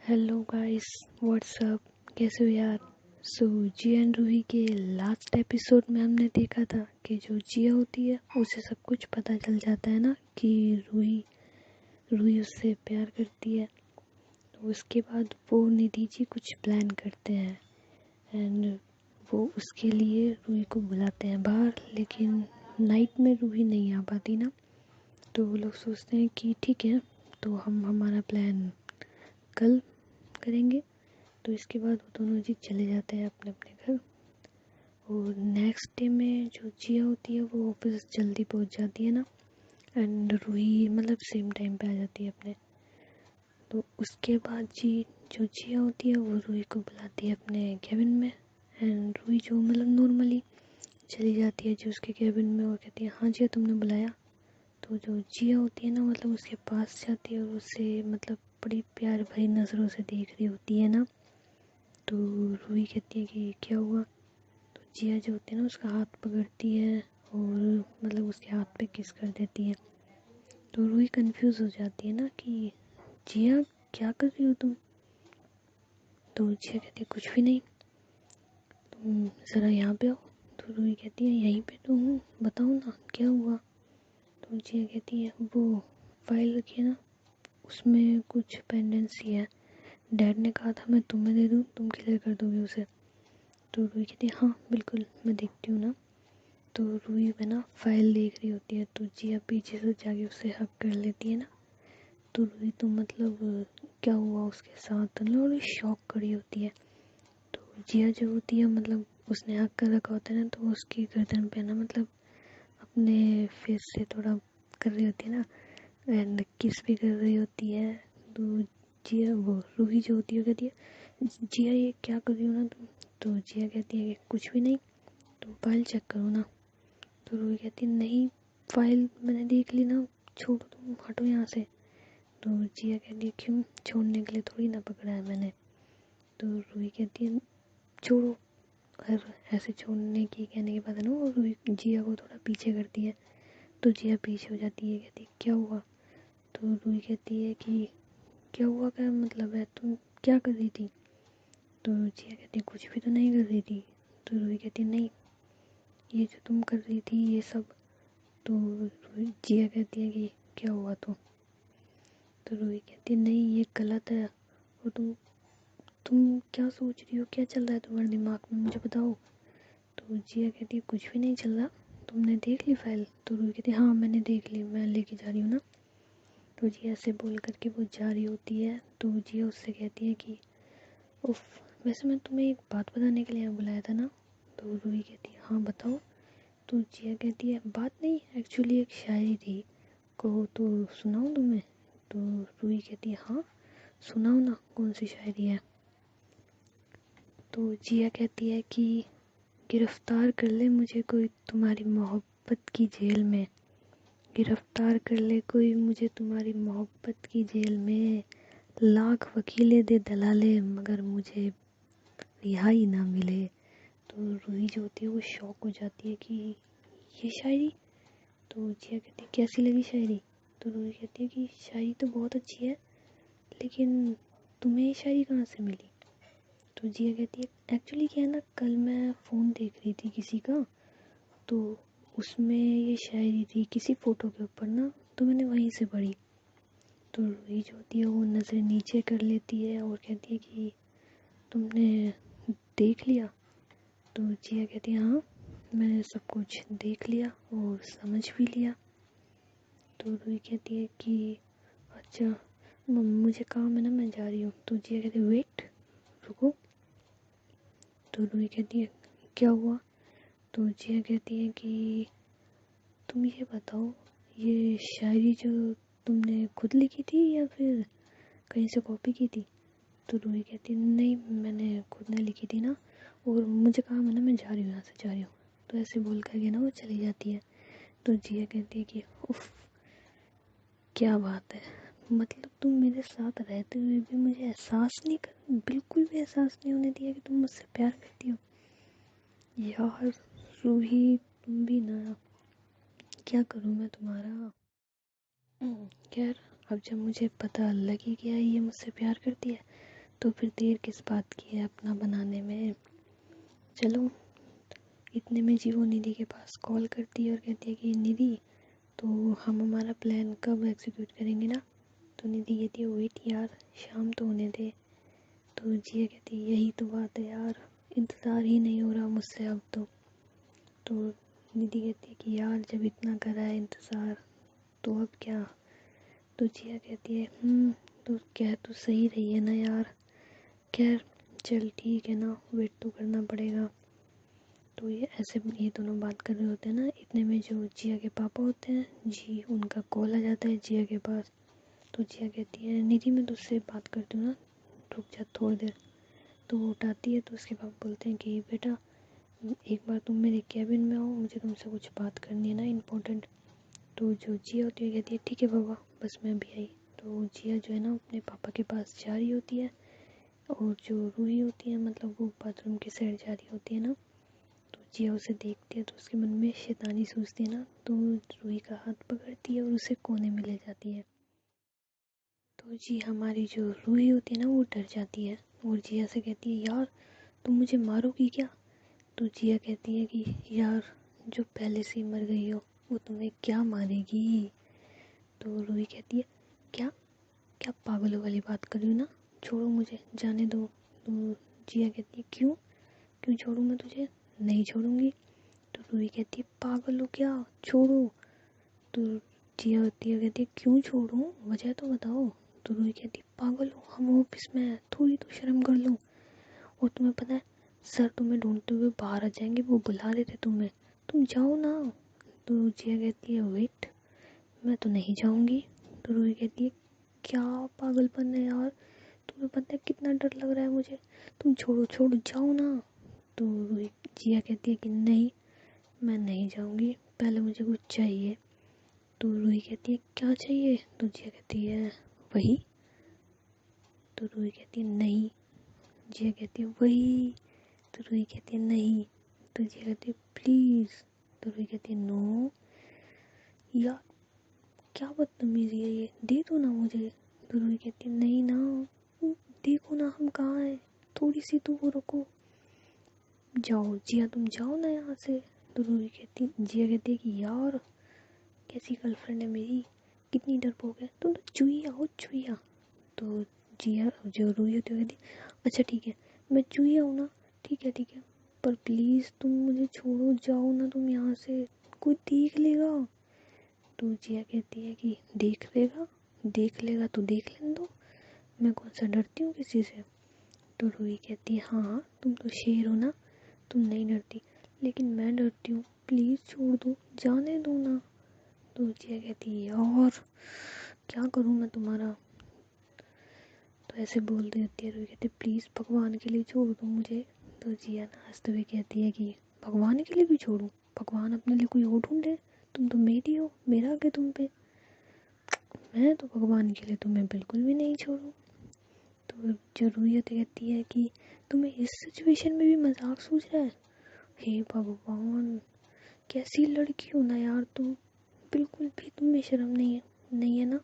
Hello guys, WhatsApp, कैसे हो यार। जी एंड रूही के लास्ट एपिसोड में हमने देखा था कि जो जिया होती है उसे सब कुछ पता चल जाता है ना कि रूही रूही उससे प्यार करती है। तो उसके बाद वो निधि जी कुछ प्लान करते हैं एंड वो उसके लिए रूही को बुलाते हैं बाहर, लेकिन नाइट में रूही नहीं आ पाती ना। तो वो लोग सोचते हैं कि ठीक है, तो हम हमारा प्लान कल करेंगे। तो इसके बाद वो दोनों जी चले जाते हैं अपने अपने घर। और नेक्स्ट डे में जो जिया होती है वो ऑफिस जल्दी पहुंच जाती है ना, एंड रूही मतलब सेम टाइम पे आ जाती है अपने। तो उसके बाद जी जो जिया होती है वो रूही को बुलाती है अपने केबिन में, एंड रूही जो मतलब नॉर्मली चली जाती है जो उसके केबिन में और कहती है हाँ जिया तुमने बुलाया। तो जो जिया होती है ना मतलब उसके पास जाती है और उससे मतलब बड़ी प्यार भरी नज़रों से देख रही होती है ना। तो रूही कहती है कि क्या हुआ। तो जिया जो होती है ना उसका हाथ पकड़ती है और मतलब उसके हाथ पे किस कर देती है। तो रूही कंफ्यूज हो जाती है ना कि जिया क्या कर रही हो तुम। तो जिया कहती है कुछ भी नहीं, तुम ज़रा यहाँ पे आओ। तो रूही कहती है यहीं पे तो हूँ, बताओ ना क्या हुआ। तो जिया कहती है वो फाइल रखी है ना, उसमें कुछ पेंडेंसी है, डैड ने कहा था मैं तुम्हें दे दूँ, तुम क्लियर कर दोगे उसे। तो रूही कहती है हाँ बिल्कुल मैं देखती हूँ ना। तो रूही में ना फाइल देख रही होती है तो जिया पीछे से जाके उससे हक कर लेती है ना। तो रूही तो मतलब क्या हुआ उसके साथ मतलब शॉक करी होती है। तो जिया जो होती है मतलब उसने हक कर रखा होता है ना, तो उसकी गर्दन पे ना मतलब अपने फेस से थोड़ा कर रही होती है ना, एंड किस भी कर रही होती है। तो जिया वो रूही जो होती है कहती है जिया ये क्या कर रही हो ना तुम। तो जिया कहती है कि कुछ भी नहीं, तुम फाइल चेक करो ना। तो रूही कहती नहीं, फाइल मैंने देख ली ना, छोड़ो तुम हटो यहाँ से। तो जिया कहती है क्यों, छोड़ने के लिए थोड़ी ना पकड़ा है मैंने। तो रूही कहती है छोड़ो। और ऐसे छोड़ने की कहने के बाद है ना वो रूही जिया को थोड़ा पीछे करती है। तो जिया पीछे हो जाती है, कहती है क्या हुआ। तो रूही कहती है कि क्या हुआ क्या मतलब है, तुम क्या कर रही थी। तो जिया कहती है कुछ भी तो नहीं कर रही थी। तो रूही कहती है नहीं, ये जो तुम कर रही थी ये सब। तो जिया कहती है कि क्या हुआ तो रूही कहती है नहीं ये गलत है। और तुम क्या सोच रही हो, क्या चल रहा है तुम्हारे दिमाग में, मुझे बताओ। तो जिया कहती है कुछ भी नहीं चल रहा, तुमने देख ली फाइल। तो रूही कहती है हाँ मैंने देख ली, मैं लेके जा रही हूँ ना। तो जिया से बोल करके वो जा रही होती है। तो जिया उससे कहती है कि उफ, वैसे मैं तुम्हें एक बात बताने के लिए बुलाया था ना। तो रूही कहती है हाँ बताओ। तो जिया कहती है बात नहीं, एक्चुअली एक शायरी थी, कहो तो सुनाऊँ तुम्हें। तो रूही कहती है हाँ सुनाओ ना, कौन सी शायरी है। तो जिया कहती है कि गिरफ्तार कर ले मुझे कोई तुम्हारी मोहब्बत की जेल में, गिरफ्तार कर ले कोई मुझे तुम्हारी मोहब्बत की जेल में, लाख वकीले दे दलाले मगर मुझे रिहाई ना मिले। तो रूही जो होती है वो शॉक हो जाती है कि ये शायरी। तो जिया कहती है कैसी लगी शायरी। तो रूही कहती है कि शायरी तो बहुत अच्छी है, लेकिन तुम्हें ये शायरी कहाँ से मिली। तो जिया कहती है एक्चुअली क्या है ना, कल मैं फ़ोन देख रही थी किसी का, तो उसमें ये शायरी थी किसी फ़ोटो के ऊपर ना, तो मैंने वहीं से पढ़ी। तो रूही जो होती है वो नज़र नीचे कर लेती है और कहती है कि तुमने देख लिया। तो जिया कहती है हाँ मैंने सब कुछ देख लिया और समझ भी लिया। तो रूही कहती है कि अच्छा मुझे काम है ना मैं जा रही हूँ। तो जिया कहती है वेट, रुको। तो रूही कहती है क्या हुआ। तो जिया कहती है कि तुम ये बताओ, ये शायरी जो तुमने खुद लिखी थी या फिर कहीं से कॉपी की थी। तो रूही कहती है नहीं मैंने खुद ने लिखी थी ना, और मुझे काम है ना मैं जा रही हूँ, यहाँ से जा रही हूँ। तो ऐसे बोल करके ना वो चली जाती है। तो जिया कहती है कि उफ क्या बात है, मतलब तुम मेरे साथ रहते हुए भी मुझे एहसास नहीं कर, बिल्कुल भी एहसास नहीं होने दिया कि तुम मुझसे प्यार करती हो। यार रूही तुम भी ना, क्या करूँ मैं तुम्हारा। खैर अब जब मुझे पता लग ही गया ये मुझसे प्यार करती है, तो फिर देर किस बात की है अपना बनाने में। चलो, इतने में जीवो निधि के पास कॉल करती है और कहती है कि निधि, तो हम हमारा प्लान कब एग्जीक्यूट करेंगे ना। तो निधि कहती है वेट यार, शाम तो होने दे। तो जिया कहती है यही तो बात है यार, इंतज़ार ही नहीं हो रहा मुझसे अब तो निधि कहती है कि यार जब इतना करा है इंतज़ार तो अब क्या। तो जिया कहती है तो कह तो सही रही है ना यार, खैर चल ठीक है ना, वेट तो करना पड़ेगा। तो ये दोनों बात कर रहे होते हैं ना, इतने में जो जिया के पापा होते हैं जी, उनका कॉल आ जाता है जिया के पास। तो जिया कहती है निधि मैं तुझसे बात करती हूँ ना, रुक जा थोड़ी देर। तो वो उठाती है तो उसके पापा बोलते हैं कि बेटा एक बार तुम मेरे कैबिन में आओ, मुझे तुमसे कुछ बात करनी है ना इम्पोर्टेंट। तो जो जिया होती है कहती है ठीक है पापा, बस मैं अभी आई। तो जिया जो है ना अपने पापा के पास जा रही होती है, और जो रूही होती है मतलब वो बाथरूम की साइड जा रही होती है ना। तो जिया उसे देखती है तो उसके मन में शैतानी सूझती है ना, तो रूही का हाथ पकड़ती है और उसे कोने में ले जाती है। तो जी हमारी जो रूही होती है ना वो डर जाती है और जिया से कहती है यार तुम मुझे मारोगी क्या। तो जिया कहती है कि यार जो पहले से ही मर गई हो वो तुम्हें क्या मारेगी। तो रूही कहती है क्या क्या पागलों वाली बात कर रही हो ना, छोड़ो मुझे, जाने दो। तो जिया कहती है क्यों क्यों छोड़ूं मैं तुझे, नहीं छोड़ूंगी। तो रूही कहती है पागल हो क्या, छोड़ो। तो जिया होती है कहती है क्यों छोड़ूं, वजह तो बताओ। तो रूही कहती है पागल हो, हम ऑफिस में हैं, थोड़ी तो शर्म कर लो। और तुम्हें पता है सर तुम्हें ढूंढते हुए बाहर आ जाएंगे, वो बुला रहे थे तुम्हें, तुम जाओ ना। तो जिया कहती है वेट, मैं तो नहीं जाऊंगी। तो रूही कहती है क्या पागलपन है यार, तुम्हें पता है कितना डर लग रहा है मुझे, तुम छोड़ो छोड़ो जाओ ना। तो रूही जिया कहती है कि नहीं मैं नहीं जाऊंगी, पहले मुझे कुछ चाहिए। तो रूही कहती है क्या चाहिए। तो जिया कहती है वही। तो रूही कहती है नहीं। जिया कहती है वही। तो रूही कहती है नहीं। तो जिया कहती है प्लीज़। तो रूही कहती है नो। यार क्या बदतमीजी है ये, दे दो ना मुझे। तो रूही कहती है नहीं ना, देखो ना हम कहाँ हैं, थोड़ी सी तो वो रुको, जाओ जिया तुम जाओ ना यहाँ से। तो रूही कहती जिया कहती है कि यार कैसी गर्लफ्रेंड है मेरी, कितनी डरपोक है, तुम तो चुईया हो चुईया। तो जिया जो रूही होती है कहती अच्छा ठीक है मैं चुईया हूँ ना, ठीक है पर प्लीज़ तुम मुझे छोड़ो, जाओ ना तुम यहाँ से, कोई देख लेगा। तो जिया कहती है कि देख लेगा तो देख लेने दो, मैं कौन सा डरती हूँ किसी से। तो रूही कहती है हाँ तुम तो शेर हो ना, तुम नहीं डरती, लेकिन मैं डरती हूँ, प्लीज़ छोड़ दो, जाने दो ना। तो जिया कहती है यार क्या करूँ मैं तुम्हारा। तो ऐसे बोल देती है, रूही कहती है प्लीज़ भगवान के लिए छोड़ दो मुझे। तो जिया ना हंसते हुए कहती है कि भगवान के लिए भी छोड़ूं, भगवान अपने लिए कोई और ढूंढे, तुम तो मेरी हो, मेरा आगे तुम पे, मैं तो भगवान के लिए तुम्हें बिल्कुल भी नहीं छोड़ूं। तो जो रूही होती कहती है कि तुम्हें इस सिचुएशन में भी मजाक सूझ रहा है, हे भगवान कैसी लड़की हो ना यार तुम, बिल्कुल भी तुम्हें शर्म नहीं है ना।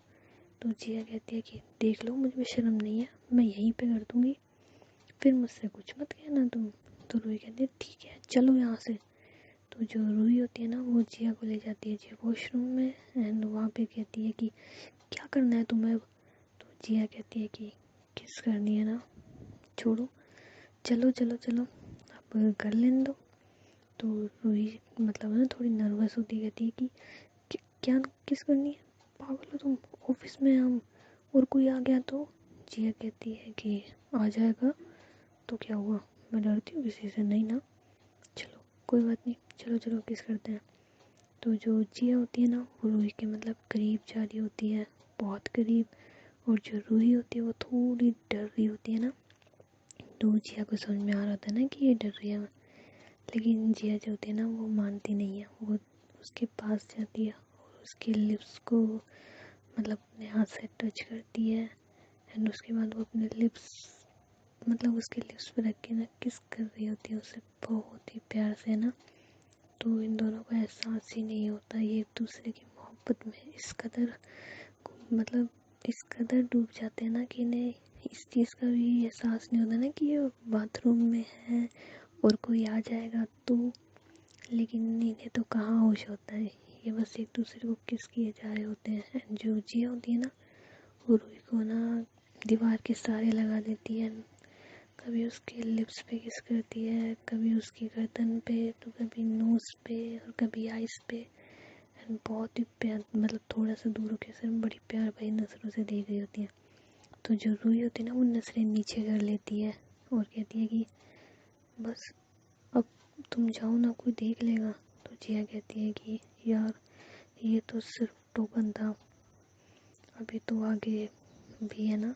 तो जिया कहती है कि देख लो मुझ में शर्म नहीं है, मैं यहीं पे कर दूंगी, फिर मुझसे कुछ मत कहना तुम। तो रूही कहती है ठीक है चलो यहाँ से। तो जो रूही होती है ना वो जिया को ले जाती है जी वॉशरूम में, एंड वहाँ पे कहती है कि क्या करना है तुम्हें अब। तो जिया कहती है कि किस करनी है ना, छोड़ो, चलो चलो चलो अब कर लेने दो। तो रूही मतलब ना थोड़ी नर्वस होती कहती है कि क्या किस करनी है, पागल हो तुम, ऑफिस में हम, और कोई आ गया तो। जिया कहती है कि आ जाएगा तो क्या हुआ, मैं डरती हूँ किसी से, नहीं ना, चलो कोई बात नहीं, चलो चलो किस करते हैं। तो जो जिया होती है ना वो रूही के मतलब करीब जा रही होती है, बहुत करीब, और जो रूही होती है वो थोड़ी डर रही होती है ना। तो जिया को समझ में आ रहा होता है ना कि ये डर रही है, लेकिन जिया जो होती है ना वो मानती नहीं है, वो उसके पास जाती है और उसके लिप्स को मतलब अपने हाथ से टच करती है, एंड उसके बाद वो अपने लिप्स मतलब उसके लिप्स पे रख के ना किस कर रही होती है उसे बहुत ही प्यार से ना। तो इन दोनों को एहसास ही नहीं होता ये एक दूसरे की मोहब्बत में इस कदर मतलब इस कदर डूब जाते हैं ना कि इन्हें इस चीज़ का भी एहसास नहीं होता ना कि ये बाथरूम में है और कोई आ जाएगा तो, लेकिन इन्हें तो कहाँ होश होता है, ये बस एक दूसरे को किस किए जा रहे होते हैं। जो जिया होती है ना, वो रूही को ना दीवार के सहारे लगा देती है, कभी उसके लिप्स पे किस करती है, कभी उसकी गर्दन पे, तो कभी नोज पे और कभी आइस पे। एंड बहुत ही प्यार, मतलब थोड़ा सा दूर होकर सिर्फ बड़ी प्यार भरी नजरों से देख रही होती है। तो जो रूही होती है ना, वो नजरें नीचे कर लेती है और कहती है कि बस अब तुम जाओ ना, कोई देख लेगा। तो जिया कहती है कि यार ये तो सिर्फ टोकन था, अभी तो आगे भी है ना।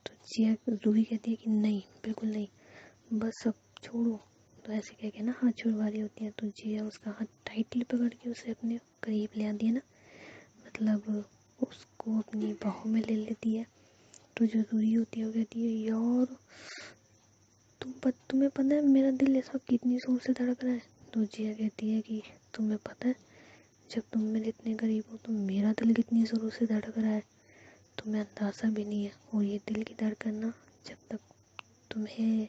तो जिया रूही कहती है कि नहीं, बिल्कुल नहीं, बस अब छोड़ो। तो ऐसे कह के ना हाथ छुड़वा रही होती है, तो जिया उसका हाथ टाइटली पकड़ के उसे अपने करीब ले आती है ना, मतलब उसको अपनी बाहों में ले लेती है। तो जो रूही होती है वो कहती है यार तुम्हें पता है मेरा दिल ऐसा कितनी जोर से धड़क रहा है। तो जिया कहती है कि तुम्हें पता है जब तुम मेरे इतने करीब हो तो मेरा दिल कितनी जोरों से धड़क रहा है, तुम्हें अंदाज़ा भी नहीं है। और ये दिल की धड़कन ना जब तक तुम्हें,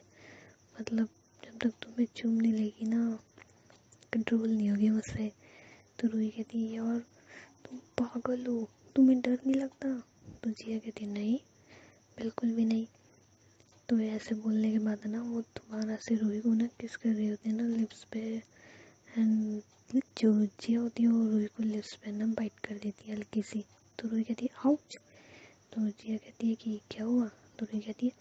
मतलब जब तक तुम्हें चूम नहीं लेगी ना, कंट्रोल नहीं होगी मुझसे। तो रूही कहती है यार तुम पागल हो, तुम्हें डर नहीं लगता। तो जिया कहती नहीं, बिल्कुल भी नहीं। तो ऐसे बोलने के बाद ना वो दोबारा से रूही को ना किस कर रही होती है ना लिप्स पे। एंड जो जिया होती है वो रूही को लिप्स पे ना बाइट कर देती है हल्की सी। तो रूही कहती है आउच। तो जिया कहती है कि क्या हुआ। तो रूही कहती है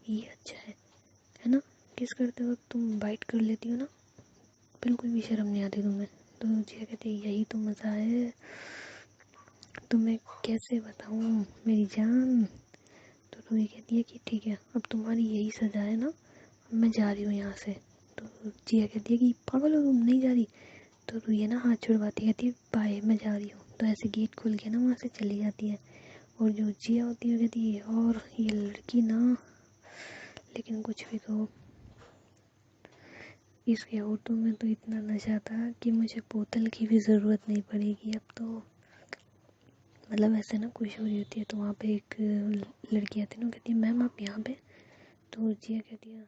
ये अच्छा है ना, किस करते वक्त तुम बाइट कर लेती हो ना, बिल्कुल भी शर्म नहीं आती तुम्हें। तो जिया कहती है यही तो मज़ा है, तुम्हें कैसे बताऊँ मेरी जान। तो रूही कहती है कि ठीक है, अब तुम्हारी यही सज़ा है ना, अब मैं जा रही हूँ यहाँ से। तो जिया कहती है कि पागल हो तुम, नहीं जा रही। तो रूही ना हाथ छुड़वाती कहती है बाय, मैं जा रही हूँ। तो ऐसे गेट खोल के ना वहाँ से चली जाती है। और जो जिया होती है कहती है और ये लड़की ना, लेकिन कुछ भी कहो, इसके होठों में तो इतना नशा था कि मुझे बोतल की भी ज़रूरत नहीं पड़ेगी अब तो। मतलब ऐसे ना खुश हो रही होती है, तो वहाँ पे एक लड़की आती है ना, कहती है मैम आप यहाँ पे। तो जिया कहती है,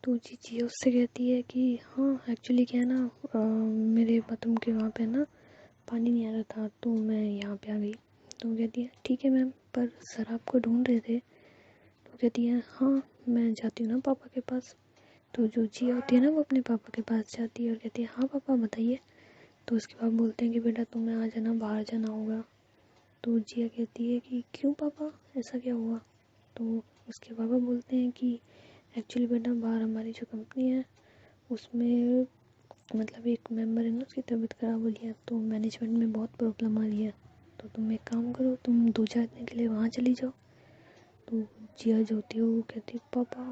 तो जिया उससे कहती है कि हाँ एक्चुअली क्या है ना, मेरे बाथरूम के वहाँ पे ना पानी नहीं आ रहा था तो मैं यहाँ पे आ गई। तो वो कहती है ठीक है मैम, पर सर आपको ढूंढ रहे थे। तो कहती है हाँ मैं जाती हूँ ना पापा के पास। तो जो जिया होती है ना वो अपने पापा के पास जाती है और कहती है हाँ पापा बताइए। तो उसके बाद बोलते हैं कि बेटा तुम्हें आ जाना, बाहर जाना होगा। तो जिया कहती है कि क्यों पापा, ऐसा क्या हुआ। तो उसके पापा बोलते हैं कि एक्चुअली बेटा बाहर हमारी जो कंपनी है उसमें, मतलब एक मेंबर है ना उसकी तबीयत ख़राब हो रही है, तो मैनेजमेंट में बहुत प्रॉब्लम आ रही है। तो तुम एक काम करो, तुम 2-4 दिन के लिए वहाँ चली जाओ। तो जिया जो होती है वो कहती है पापा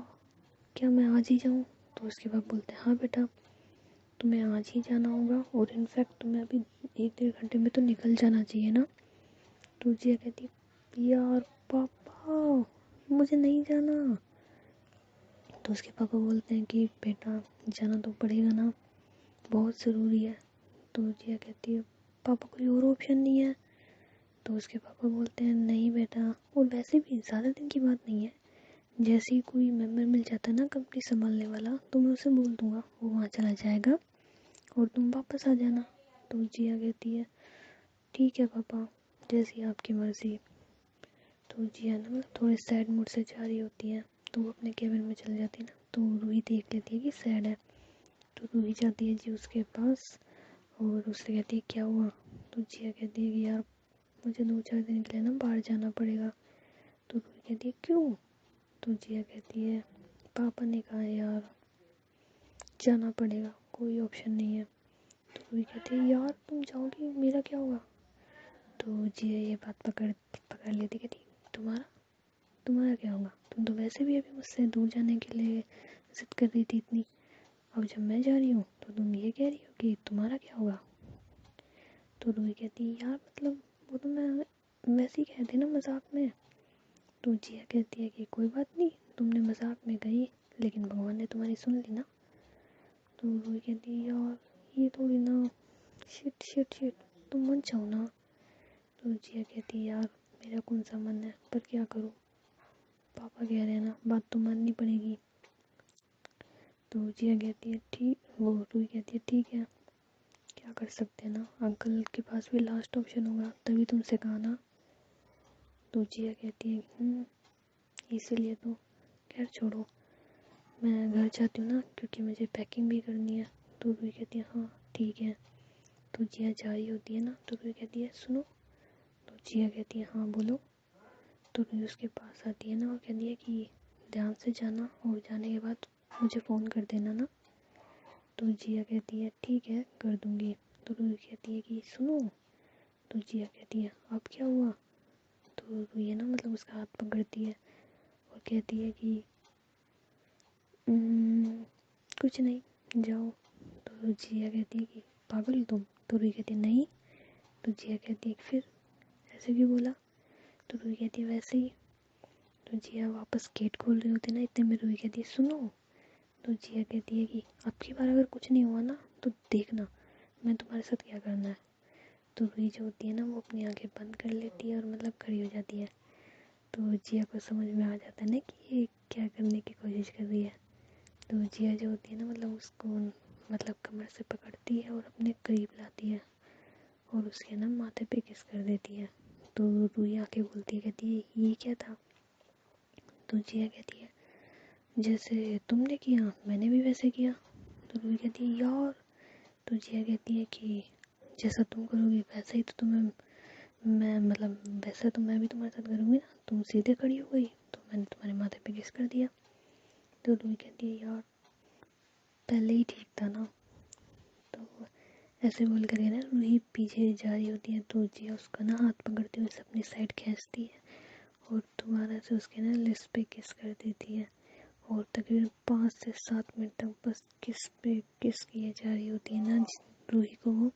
क्या मैं आज ही जाऊँ। तो उसके बाद बोलते हैं हाँ बेटा तुम्हें आज ही जाना होगा, और इनफैक्ट तुम्हें अभी 1-1.5 घंटे में तो निकल जाना चाहिए ना। तो जिया कहती है यार पापा मुझे नहीं जाना। तो उसके पापा बोलते हैं कि बेटा जाना तो पड़ेगा ना, बहुत ज़रूरी है। तो जिया कहती है पापा कोई और ऑप्शन नहीं है। तो उसके पापा बोलते हैं नहीं बेटा, और वैसे भी ज़्यादा दिन की बात नहीं है, जैसे ही कोई मेंबर मिल जाता है ना कंपनी संभालने वाला, तो मैं उसे बोल दूँगा वो वहाँ चला जाएगा और तुम वापस आ जाना। तो जिया कहती है ठीक है पापा, जैसी आपकी मर्ज़ी। तो जिया ना मतलब थोड़े सैड मूड से जा रही होती है, तो वो अपने केबिन में चल जाती है ना। तो रूही देख लेती है कि सैड है, तो रूही जाती है जी उसके पास और उससे कहती है क्या हुआ। तो जिया कहती है कि यार मुझे 2-4 दिन के लिए ना बाहर जाना पड़ेगा। तो रूही कहती है क्यों। तो जिया कहती है पापा ने कहा यार जाना पड़ेगा, कोई ऑप्शन नहीं है। तो रूही कहती है यार तुम जाओगी मेरा क्या होगा। तो जिया ये बात पकड़ पकड़ लेती, कहती तुम्हारा तुम्हारा क्या होगा, तुम तो वैसे भी अभी मुझसे दूर जाने के लिए जिद कर रही थी इतनी, अब जब मैं जा रही हूँ तो तुम ये कह रही हो कि तुम्हारा क्या होगा। तो रूही कहती है यार मतलब वो तो मैं वैसे ही कहती ना मजाक में। तो जिया कहती है कि कोई बात नहीं, तुमने मजाक में कही लेकिन भगवान ने तुम्हारी सुन ली ना। तो रूही कहती है यार ये थोड़ी ना, शिट शिट शिट तुम मत जाओ ना। तो जिया कहती है यार मेरा कौन सा मन है, पर क्या करूँ, पापा कह रहे हैं ना, बात तो माननी पड़ेगी। तो जिया कहती है ठीक, वो रूही कहती है ठीक है, क्या कर सकते हैं ना, अंकल के पास भी लास्ट ऑप्शन होगा, तभी तुमसे कहा ना। तो जिया कहती है इसीलिए तो, खैर छोड़ो, मैं घर जाती हूँ ना, क्योंकि मुझे पैकिंग भी करनी है। तो रूही कहती है हाँ ठीक है। तो जिया जा रही होती है ना, तो रूही कहती है सुनो। तो जिया कहती है हाँ बोलो। तो रूही उसके पास आती है ना और कहती है कि ध्यान से जाना, और जाने के बाद मुझे फ़ोन कर देना ना। तो जिया कहती है ठीक है कर दूँगी। तो रूही कहती है कि सुनो। तो जिया कहती है अब क्या हुआ। तो रूही है ना मतलब उसका हाथ पकड़ती है और कहती है कि कुछ नहीं जाओ। तो जिया कहती है कि पागल हो तुम। तो रूही कहती है नहीं। तो जिया कहती है फिर ऐसे क्यों बोला। तो रूही कहती है वैसे ही। तो जिया वापस गेट खोल रही होती है ना, इतने में रूही कहती है सुनो। तो जिया कहती है कि अब की बार अगर कुछ नहीं हुआ ना तो देखना मैं तुम्हारे साथ क्या करना है। तो रूही जो होती है ना वो अपनी आंखें बंद कर लेती है और मतलब खड़ी हो जाती है। तो जिया को समझ में आ जाता है ना कि ये क्या करने की कोशिश कर रही है। तो जिया जो होती है ना मतलब उसको मतलब कमर से पकड़ती है और अपने करीब लाती है और उसके ना माथे पे किस कर देती है। तो रूही आके बोलती है, कहती है ये क्या था। तो जिया कहती है जैसे तुमने किया मैंने भी वैसे किया। तो रूही कहती है यार। तो जिया कहती है कि जैसा तुम करोगी वैसा ही तो तुम्हें मैं मतलब वैसा तो मैं भी तुम्हारे साथ करूँगी ना। तुम सीधे खड़ी हो गई तो मैंने तुम्हारे माथे पे किस कर दिया। तो रूही कहती है यार पहले ही ठीक था ना। तो ऐसे बोल कर ना रूही पीछे जा रही होती है। तो जिया उसका ना हाथ पकड़ते हुए अपनी साइड खींचती है और दोबारा से उसके ना लिप्स पे किस कर देती है। और तकरीबन 5 से 7 मिनट तक बस किस पे किस किए जा रही होती है ना रूही को वो।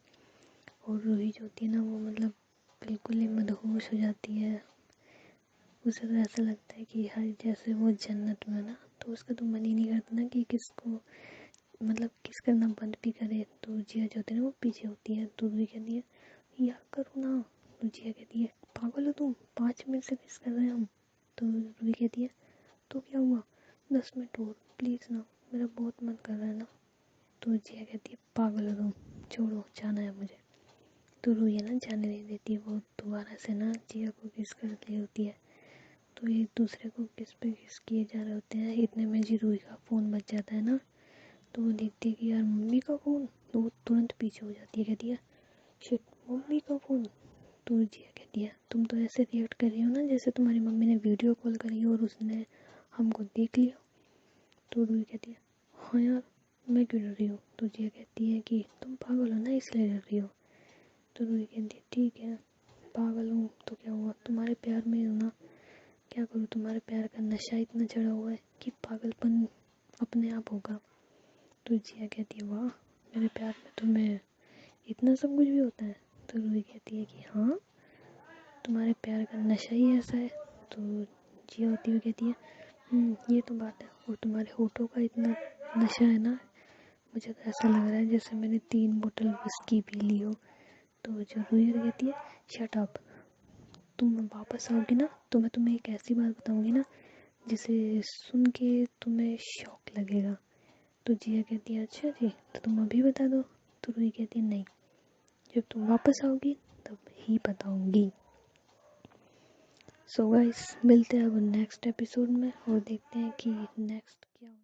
और रूही जो होती है ना वो मतलब बिल्कुल ही मदहोश हो जाती है। उसे तो ऐसा लगता है कि हर जैसे वो जन्नत में ना। तो उसका तो मन ही नहीं करता ना कि किसको मतलब किस करना बंद भी करे। तो जिया जो होती है ना वो पीछे होती है। तो रूही कहती है यार करो ना। तो जिया कहती है पागल हो तुम, 5 मिनट से किस कर रहे हैं हम। तो रूही कहती है तो क्या हुआ, 10 मिनट और प्लीज़ ना, मेरा बहुत मन कर रहा है ना। तो जिया कहती है पागल हो तुम, छोड़ो जाना है मुझे। तो रूही है ना जाने नहीं देती, वो दोबारा से ना जिया को किस कर रही होती है। तो एक दूसरे को किस पे किस किए जा रहे होते हैं। इतने में जी रूही का फ़ोन बज जाता है ना। तो वो देखती है कि यार मम्मी का फ़ोन। तो वो तुरंत पीछे हो जाती है, कहती है शिट मम्मी का फ़ोन। तो जिया कहती है तुम तो ऐसे रिएक्ट कर रही हो ना जैसे तुम्हारी मम्मी ने वीडियो कॉल करी हो और उसने हमको देख लिया। तो रूही कहती है हाँ यार मैं क्यों डर रही हूँ। तो जिया कहती है कि तुम पागल हो ना इसलिए डर रही हो। तो रूही कहती है ठीक है पागल हूँ तो क्या हुआ, तुम्हारे प्यार में हूँ ना, क्या करूँ, तुम्हारे प्यार का नशा इतना चढ़ा हुआ है कि पागलपन अपने आप होगा। तो जिया कहती है वाह मेरे प्यार में तुम्हें इतना सब कुछ भी होता है। तो रूही कहती है कि हाँ तुम्हारे प्यार का नशा ही ऐसा है। तो जिया होती हुई कहती है ये तो बात है, और तुम्हारे होठों का इतना नशा है ना, मुझे तो ऐसा लग रहा है जैसे मैंने 3 बोतल विस्की पी ली हो। तो जो रूही कहती है शट अप, तुम वापस आओगी ना तो मैं तुम्हें एक ऐसी बात बताऊंगी ना जिसे सुन के तुम्हें शौक लगेगा। तो जिया कहती है अच्छा जी तो तुम अभी बता दो। तो रूही कहती है नहीं, जब तुम वापस आओगी तब ही बताऊंगी। सो गाइस मिलते हैं अब नेक्स्ट एपिसोड में और देखते हैं कि नेक्स्ट क्या होगा।